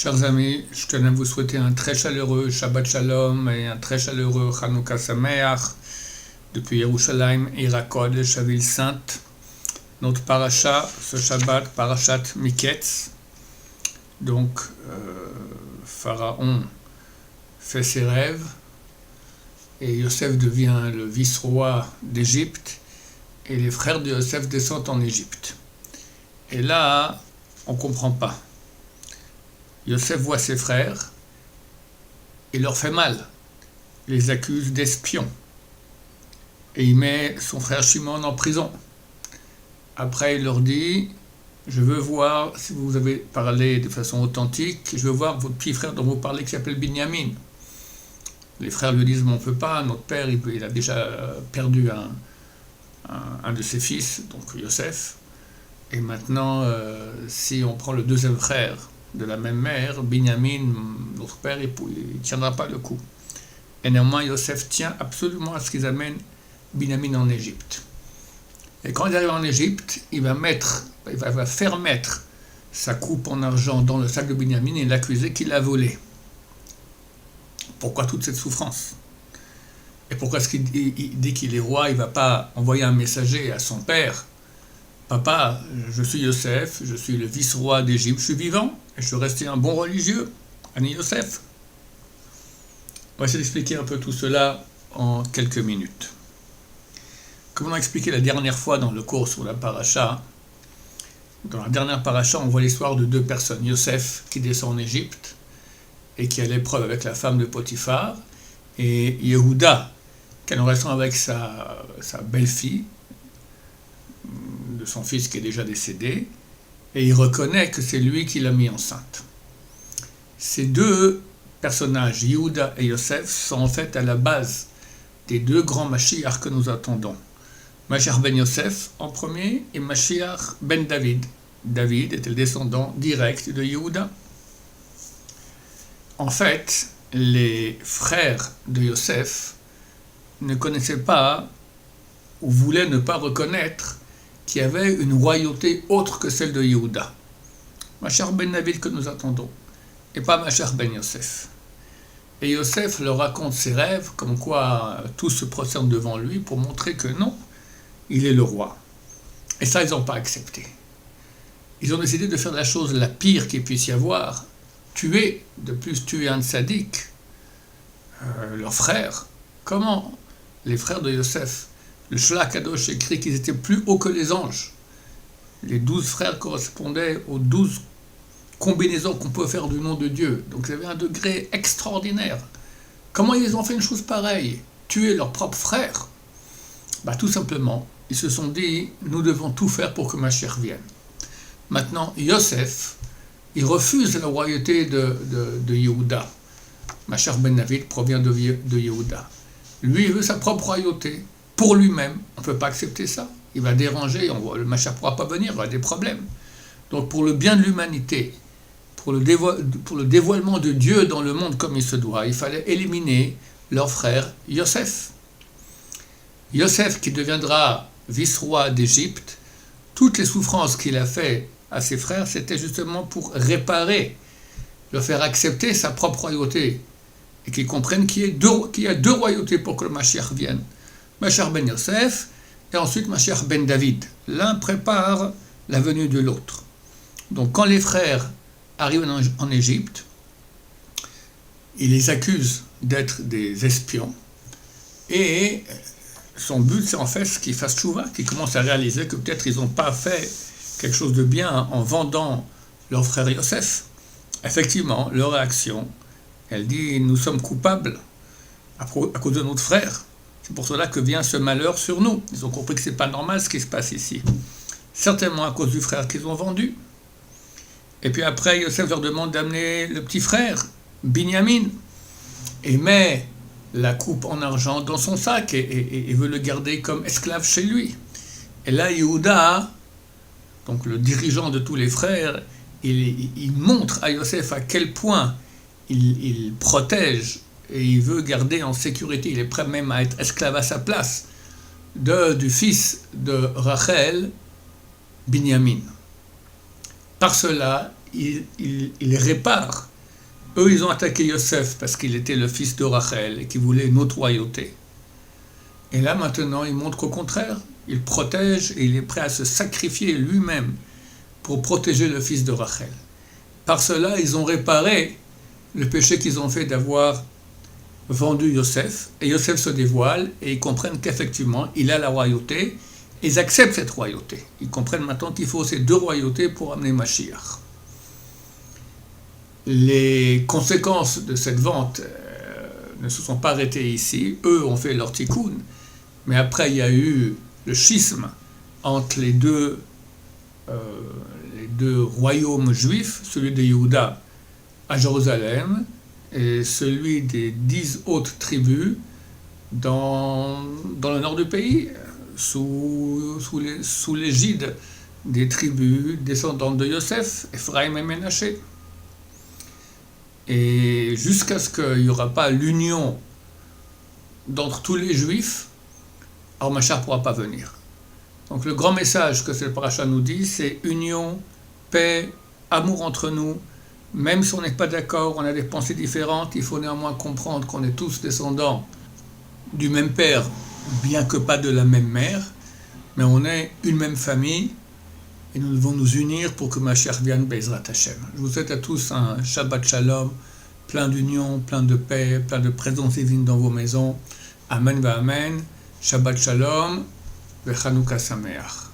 Chers amis, je tenais à vous souhaiter un très chaleureux Shabbat Shalom et un très chaleureux Chanukah Sameach depuis Yerushalayim, Ira Kodesh, la ville sainte. Notre paracha, ce Shabbat, parachat Miketz. Donc, Pharaon fait ses rêves et Yosef devient le vice-roi d'Égypte et les frères de Yosef descendent en Égypte. Et là, on ne comprend pas. Yosef voit ses frères et leur fait mal. Il les accuse d'espions. Et il met son frère Shimon en prison. Après, il leur dit, je veux voir, si vous avez parlé de façon authentique, je veux voir votre petit frère dont vous parlez qui s'appelle Binyamin. Les frères lui disent, mais on ne peut pas, notre père, il a déjà perdu un de ses fils, donc Yosef. Et maintenant, si on prend le deuxième frère de la même mère, Binyamin, notre père, il ne tiendra pas le coup. Et néanmoins, Yosef tient absolument à ce qu'ils amènent Binyamin en Égypte. Et quand il arrive en Égypte, il va faire mettre sa coupe en argent dans le sac de Binyamin et l'accuser qu'il l'a volé. Pourquoi toute cette souffrance? Et pourquoi est-ce qu'il dit qu'il est roi, il ne va pas envoyer un messager à son père? Papa, je suis Yosef, je suis le vice-roi d'Égypte, je suis vivant, et je suis resté un bon religieux, Ani Yosef. On va essayer d'expliquer un peu tout cela en quelques minutes. Comme on a expliqué la dernière fois dans le cours sur la paracha, dans la dernière paracha, on voit l'histoire de deux personnes. Yosef qui descend en Égypte et qui a l'épreuve avec la femme de Potiphar, et Yehuda qui est en restant avec sa belle-fille, de son fils qui est déjà décédé, et il reconnaît que c'est lui qui l'a mis enceinte. Ces deux personnages, Yehuda et Yosef, sont en fait à la base des deux grands Mashiach que nous attendons. Mashiach ben Yosef en premier et Mashiach ben David. David était le descendant direct de Yehuda. En fait, les frères de Yosef ne connaissaient pas ou voulaient ne pas reconnaître qu'il y avait une royauté autre que celle de Yehuda. Mashiach ben David que nous attendons, et pas Mashiach ben Yosef. Et Yosef leur raconte ses rêves, comme quoi tous se prosternent devant lui pour montrer que non, il est le roi. Et ça, ils n'ont pas accepté. Ils ont décidé de faire la chose la pire qu'il puisse y avoir, tuer un tzaddik, leur frère. Comment les frères de Yosef, le Shlach Kadosh écrit qu'ils étaient plus hauts que les anges. Les 12 frères correspondaient aux 12 combinaisons qu'on peut faire du nom de Dieu. Donc il y avait un degré extraordinaire. Comment ils ont fait une chose pareille? Tuer leur propre frère? Tout simplement, ils se sont dit, nous devons tout faire pour que Mashiach vienne. Maintenant, Yosef, il refuse la royauté de Yehuda. Mashiach ben David provient de Yehuda. Lui, il veut sa propre royauté. Pour lui-même, on ne peut pas accepter ça. Il va déranger, le Mashiach ne pourra pas venir, il y aura des problèmes. Donc pour le bien de l'humanité, pour le dévoilement de Dieu dans le monde comme il se doit, il fallait éliminer leur frère Yosef. Yosef qui deviendra vice-roi d'Égypte, toutes les souffrances qu'il a fait à ses frères, c'était justement pour réparer, leur faire accepter sa propre royauté, et qu'ils comprennent qu'il y a deux royautés pour que le Mashiach vienne. Mashiach ben Yosef, et ensuite Mashiach ben David. L'un prépare la venue de l'autre. Donc quand les frères arrivent en Égypte, ils les accusent d'être des espions, et son but c'est en fait qu'ils fassent tchouva, qu'ils commencent à réaliser que peut-être ils n'ont pas fait quelque chose de bien en vendant leur frère Yosef. Effectivement, leur réaction, elle dit, nous sommes coupables à cause de notre frère. C'est pour cela que vient ce malheur sur nous. Ils ont compris que ce n'est pas normal ce qui se passe ici. Certainement à cause du frère qu'ils ont vendu. Et puis après, Yosef leur demande d'amener le petit frère, Binyamin, et met la coupe en argent dans son sac et veut le garder comme esclave chez lui. Et là, Yehuda, donc le dirigeant de tous les frères, il montre à Yosef à quel point il protège et il veut garder en sécurité, il est prêt même à être esclave à sa place, du fils de Rachel, Binyamin. Par cela, il répare Eux, ils ont attaqué Yosef parce qu'il était le fils de Rachel et qu'il voulait une autre royauté. Et là, maintenant, il montre qu'au contraire, il protège et il est prêt à se sacrifier lui-même pour protéger le fils de Rachel. Par cela, ils ont réparé le péché qu'ils ont fait d'avoir vendu Yosef. Et Yosef se dévoile et ils comprennent qu'effectivement, il a la royauté. Ils acceptent cette royauté. Ils comprennent maintenant qu'il faut ces deux royautés pour amener Mashiach. Les conséquences de cette vente ne se sont pas arrêtées ici. Eux ont fait leur tikkun. Mais après, il y a eu le schisme entre les deux royaumes juifs, celui de Yehuda à Jérusalem et celui des 10 autres tribus dans le nord du pays, sous l'égide des tribus descendantes de Yosef, Ephraim et Ménaché. Et jusqu'à ce qu'il n'y aura pas l'union d'entre tous les juifs, alors Mashiach ne pourra pas venir. Donc le grand message que cette paracha nous dit, c'est union, paix, amour entre nous. Même si on n'est pas d'accord, on a des pensées différentes, il faut néanmoins comprendre qu'on est tous descendants du même père, bien que pas de la même mère, mais on est une même famille et nous devons nous unir pour que Mashiach vienne Bezrat Hashem. Je vous souhaite à tous un Shabbat Shalom, plein d'union, plein de paix, plein de présence divine dans vos maisons. Amen va Amen. Shabbat Shalom ve Chanukah Sameach.